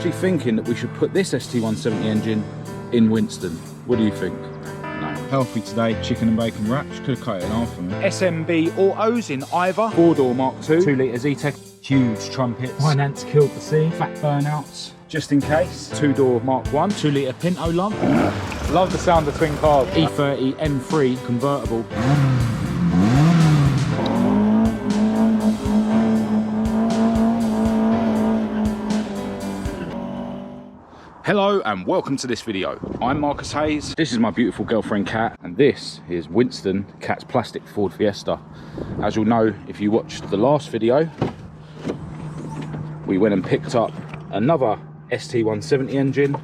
actually thinking that we should put this ST170 engine in Winston. What do you think? No. Healthy today, chicken and bacon wraps. Could have cut it in half for me. SMB Autos in Iver. 4-door Mark II. 2-litre Z-Tech. Huge trumpets. Finance killed the scene. Fat burnouts. Just in case. 2-door Mark 1. 2-litre Pinto lump. Love the sound of twin carbs. E30 M3 convertible. Hello and welcome to this video. I'm Marcus Hayes, this is my beautiful girlfriend Kat, and this is Winston, Kat's plastic Ford Fiesta. As you'll know if you watched the last video, we went and picked up another ST170 engine.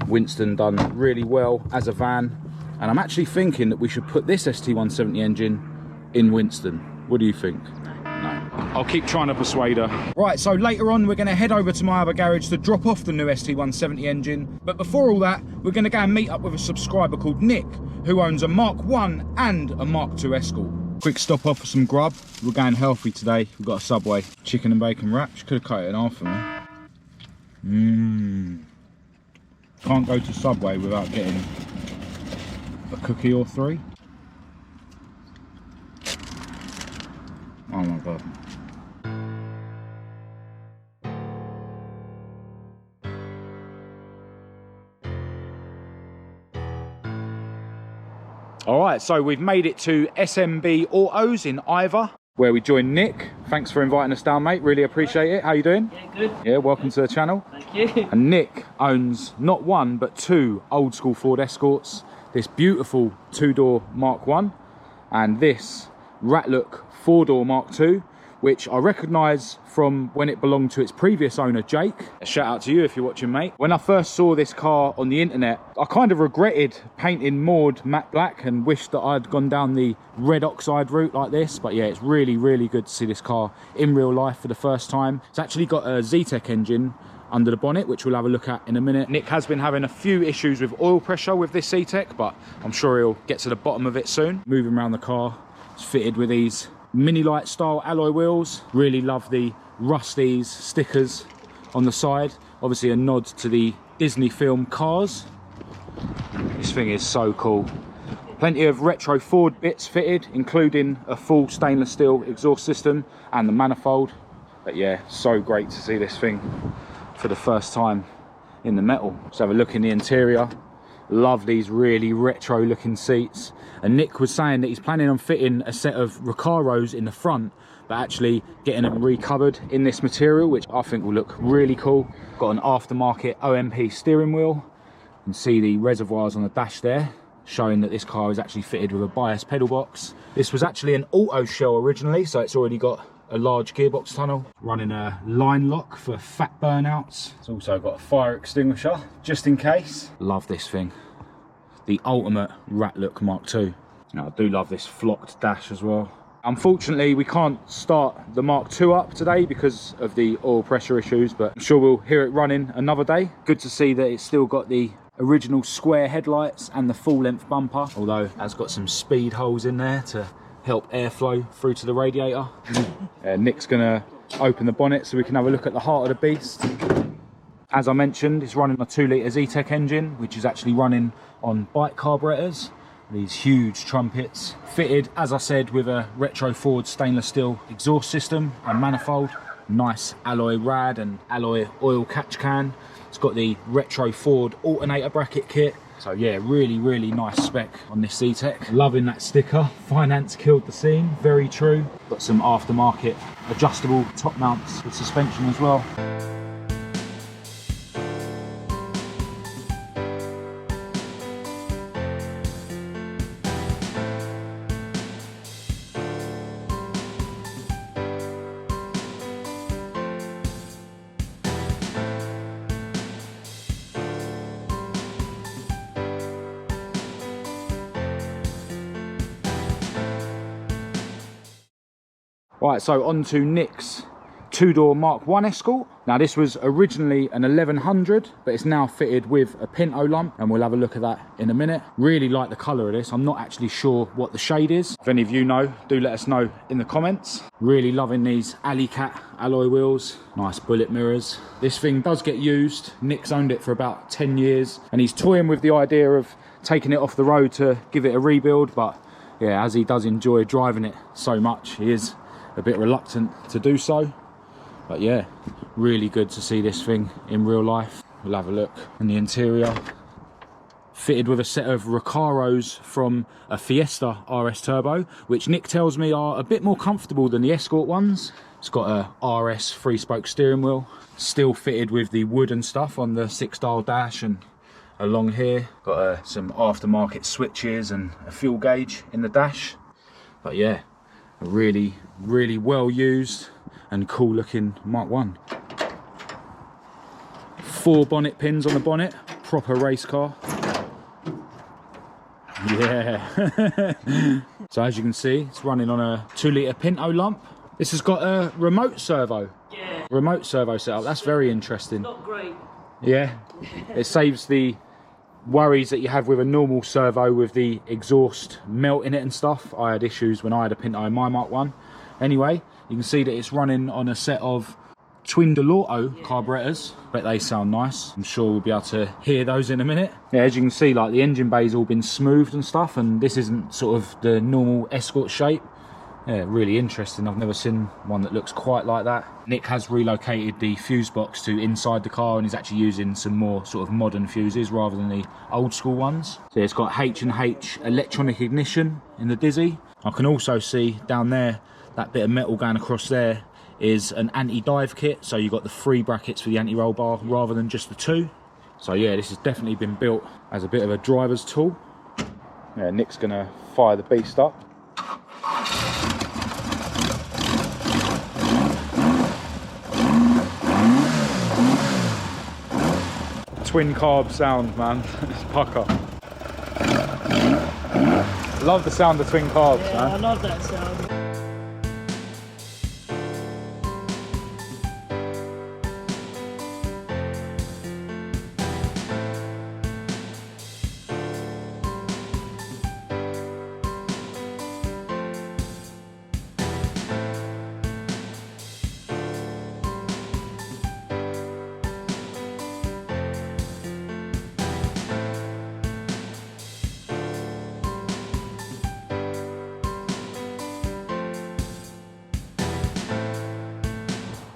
Winston done really well as a van, and I'm actually thinking that we should put this ST170 engine in Winston. What do you think? I'll keep trying to persuade her. Right, so later on we're going to head over to my other garage to drop off the new ST170 engine. But before all that, we're going to go and meet up with a subscriber called Nick, who owns a Mk1 and a Mk2 Escort. Quick stop off for some grub. We're going healthy today. We've got a Subway chicken and bacon wraps. Could have cut it in half for me. Can't go to Subway without getting a cookie or three. Oh my God. All right, so we've made it to SMB Autos in Iver, where we join Nick. Thanks for inviting us down, mate. Really appreciate it. How you doing? Yeah, good. Yeah, welcome to the channel. Thank you. And Nick owns not one, but two old school Ford Escorts. This beautiful 2-door Mark 1 and this Ratlook 4-door Mark 2, which I recognise from when it belonged to its previous owner, Jake. A shout out to you if you're watching, mate. When I first saw this car on the internet, I kind of regretted painting Maud matte black and wished that I'd gone down the red oxide route like this. But yeah, it's really, really good to see this car in real life for the first time. It's actually got a Z-Tech engine under the bonnet, which we'll have a look at in a minute. Nick has been having a few issues with oil pressure with this Z-Tech, but I'm sure he'll get to the bottom of it soon. Moving around the car, it's fitted with these mini light style alloy wheels. Really love the Rust-eze stickers on the side. Obviously a nod to the Disney film Cars. This thing is so cool. Plenty of retro Ford bits fitted, including a full stainless steel exhaust system and the manifold. But yeah, so great to see this thing for the first time in the metal. Let's have a look in the interior. Love these really retro looking seats. And Nick was saying that he's planning on fitting a set of Recaros in the front, but actually getting them recovered in this material, which I think will look really cool. Got an aftermarket OMP steering wheel. You can see the reservoirs on the dash there, showing that this car is actually fitted with a bias pedal box. This was actually an auto shell originally, so it's already got a large gearbox tunnel. Running a line lock for fat burnouts. It's also got a fire extinguisher, just in case. Love this thing. The ultimate Ratlook Mark II. Now, I do love this flocked dash as well. Unfortunately, we can't start the Mark II up today because of the oil pressure issues, but I'm sure we'll hear it running another day. Good to see that it's still got the original square headlights and the full length bumper, although it has got some speed holes in there to help airflow through to the radiator. Nick's gonna open the bonnet so we can have a look at the heart of the beast. As I mentioned, it's running a 2-litre Z-Tech engine, which is actually running on bike carburetors. These huge trumpets, fitted, as I said, with a retro Ford stainless steel exhaust system and manifold. Nice alloy rad and alloy oil catch can. It's got the retro Ford alternator bracket kit. So yeah, really, really nice spec on this Z-Tech. Loving that sticker. Finance killed the scene. Very true. Got some aftermarket adjustable top mounts with suspension as well. Right, so on to Nick's two-door Mark 1 Escort. Now this was originally an 1100, but it's now fitted with a Pinto lump, and we'll have a look at that in a minute. Really like the colour of this. I'm not actually sure what the shade is. If any of you know, do let us know in the comments. Really loving these Alley Cat alloy wheels. Nice bullet mirrors. This thing does get used. Nick's owned it for about 10 years, and he's toying with the idea of taking it off the road to give it a rebuild, but yeah, as he does enjoy driving it so much, he is a bit reluctant to do so. But yeah, really good to see this thing in real life. We'll have a look in the interior. Fitted with a set of Recaros from a Fiesta RS Turbo, which Nick tells me are a bit more comfortable than the Escort ones. It's got a RS 3-spoke steering wheel, still fitted with the wood and stuff on the 6-dial dash and along here. Got some aftermarket switches and a fuel gauge in the dash. But yeah, a really, really well used and cool looking Mark 1. 4 bonnet pins on the bonnet, proper race car. Yeah. So as you can see, it's running on a 2-litre Pinto lump. This has got a remote servo. Yeah. Remote servo setup. That's very interesting. Not great. Yeah. It saves the worries that you have with a normal servo with the exhaust melting it and stuff. I had issues when I had a Pinto in my Mark 1. Anyway, you can see that it's running on a set of twin Delorto carburetors. Bet they sound nice. I'm sure we'll be able to hear those in a minute. Yeah, as you can see, like the engine bay's all been smoothed and stuff, and this isn't sort of the normal Escort shape. Yeah, really interesting. I've never seen one that looks quite like that. Nick has relocated the fuse box to inside the car, and he's actually using some more sort of modern fuses rather than the old school ones. So it's got H&H electronic ignition in the Dizzy. I can also see down there, that bit of metal going across there is an anti-dive kit. So you've got the 3 brackets for the anti-roll bar rather than just the 2. So yeah, this has definitely been built as a bit of a driver's tool. Yeah, Nick's gonna fire the beast up. Twin carb sound, man. It's pucker. Love the sound of twin carbs, man. I love that sound.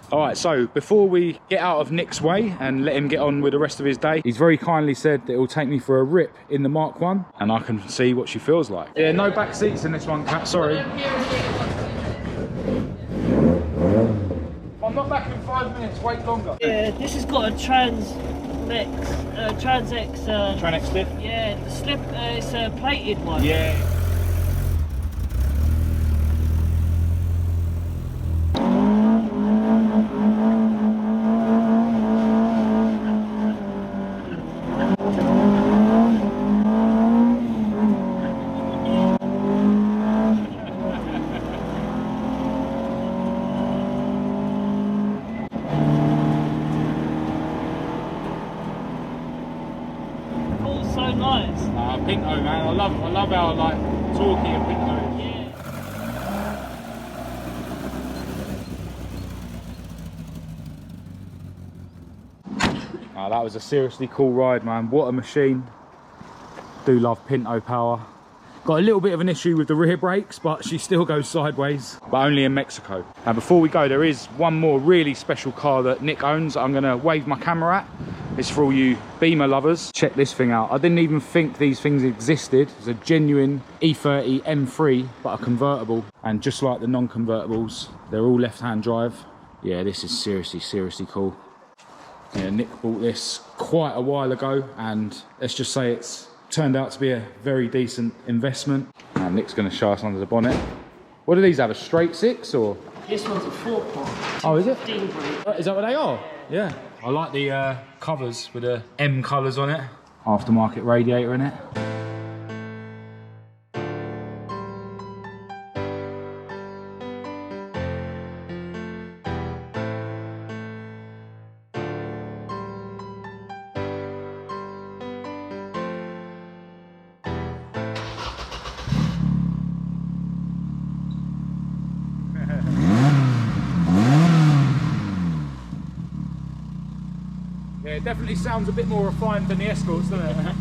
Alright, so before we get out of Nick's way and let him get on with the rest of his day, he's very kindly said that he'll take me for a rip in the Mark 1 and I can see what she feels like. Yeah, no back seats in this one, Kat, sorry. I'm not back in 5 minutes, wait longer. Yeah, this has got a Trans-X slip? Yeah, the slip, it's a plated one. Yeah. So nice. Pinto, man. I love how like talky a Pinto is. Yeah. That was a seriously cool ride, man. What a machine. Do love Pinto power. Got a little bit of an issue with the rear brakes, but she still goes sideways, but only in Mexico. Now before we go, there is one more really special car that Nick owns that I'm gonna wave my camera at. It's for all you Beamer lovers. Check this thing out. I didn't even think these things existed. It's a genuine E30 M3, but a convertible. And just like the non-convertibles, they're all left-hand drive. Yeah, this is seriously, seriously cool. Yeah, Nick bought this quite a while ago, and let's just say it's turned out to be a very decent investment. And Nick's gonna show us under the bonnet. What do these have, a straight 6 or? This one's a 4-pot. Oh, is it? Brake. Is that what they are? Yeah. I like the covers with the M colours on it. Aftermarket radiator in it. Yeah, it definitely sounds a bit more refined than the Escorts, doesn't it?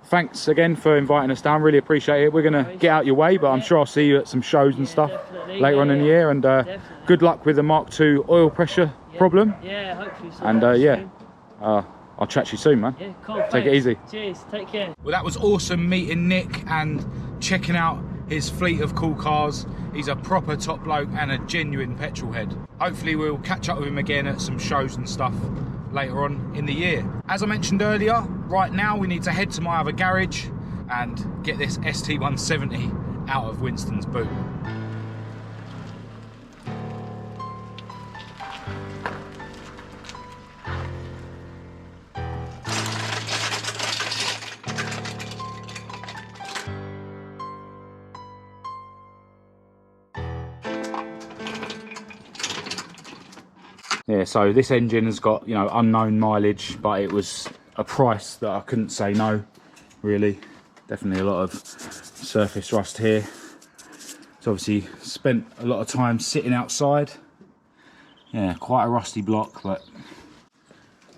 Thanks again for inviting us down, really appreciate it. We're going to get out your way, but I'm sure I'll see you at some shows and stuff later on in the year. And good luck with the Mark II oil pressure problem. Yeah, hopefully so. And yeah, I'll chat to you soon, man. Yeah, cool. Take it easy. Cheers, take care. Well, that was awesome meeting Nick and checking out his fleet of cool cars. He's a proper top bloke and a genuine petrol head. Hopefully we'll catch up with him again at some shows and stuff later on in the year. As I mentioned earlier, right now we need to head to my other garage and get this ST170 out of Winston's boot. Yeah, so this engine has got, you know, unknown mileage, but it was a price that I couldn't say no, really. Definitely a lot of surface rust here. It's obviously spent a lot of time sitting outside. Yeah, quite a rusty block, but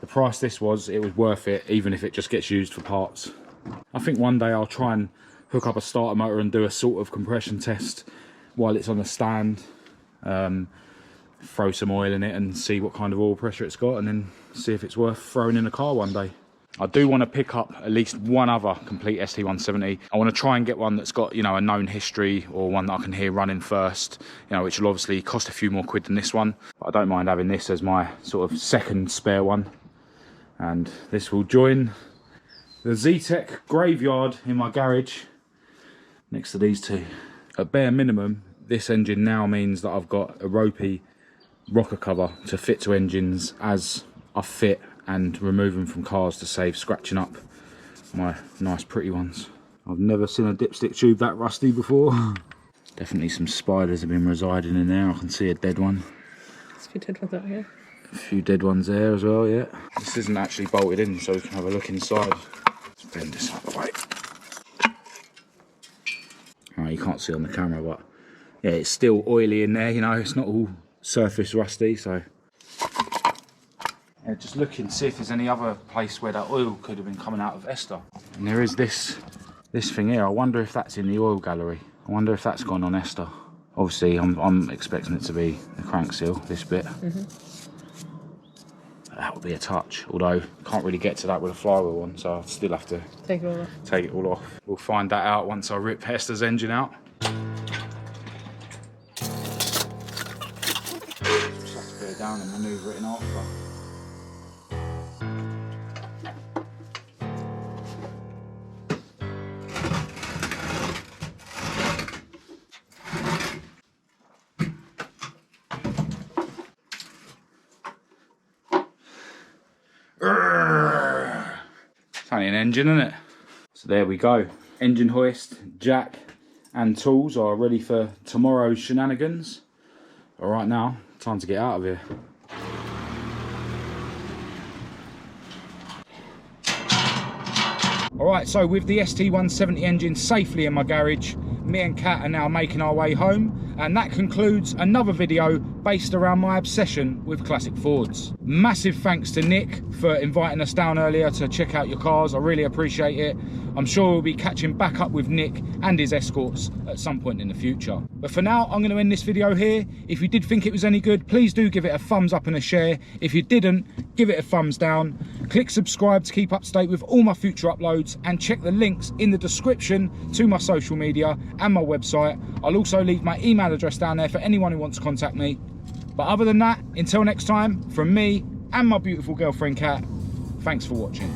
the price this was, it was worth it, even if it just gets used for parts. I think one day I'll try and hook up a starter motor and do a sort of compression test while it's on the stand. Throw some oil in it and see what kind of oil pressure it's got, and then see if it's worth throwing in a car one day. I do want to pick up at least one other complete ST170. I want to try and get one that's got, you know, a known history, or one that I can hear running first, you know, which will obviously cost a few more quid than this one. But I don't mind having this as my sort of second spare one. And this will join the Zetec graveyard in my garage next to these two. At bare minimum, this engine now means that I've got a ropey rocker cover to fit to engines as I fit and remove them from cars to save scratching up my nice pretty ones. I've never seen a dipstick tube that rusty before. Definitely some spiders have been residing in there. I can see a dead one. There's a few dead ones out here. A few dead ones there as well, yeah. This isn't actually bolted in, so we can have a look inside. Let's bend this out of the way. Oh, you can't see on the camera, but yeah, it's still oily in there, you know, it's not all surface rusty, so yeah, just looking to see if there's any other place where that oil could have been coming out of Esther. And there is this thing here. I wonder if that's in the oil gallery. I wonder if that's gone on Esther. Obviously I'm expecting it to be the crank seal, this bit. That would be a touch, although can't really get to that with a flywheel on, so I'll still have to take it all off. We'll find that out once I rip Esther's engine out. Down and manoeuvre it in after. It's only an engine, isn't it? So there we go. Engine hoist, jack and tools are ready for tomorrow's shenanigans. All right, now time to get out of here. Alright, so with the ST170 engine safely in my garage, me and Kat are now making our way home, and that concludes another video based around my obsession with classic Fords. Massive thanks to Nick for inviting us down earlier to check out your cars. I really appreciate it. I'm sure we'll be catching back up with Nick and his Escorts at some point in the future. But for now, I'm going to end this video here. If you did think it was any good, please do give it a thumbs up and a share. If you didn't, give it a thumbs down. Click subscribe to keep up to date with all my future uploads, and check the links in the description to my social media and my website. I'll also leave my email address down there for anyone who wants to contact me. But other than that, until next time, from me and my beautiful girlfriend Kat, thanks for watching.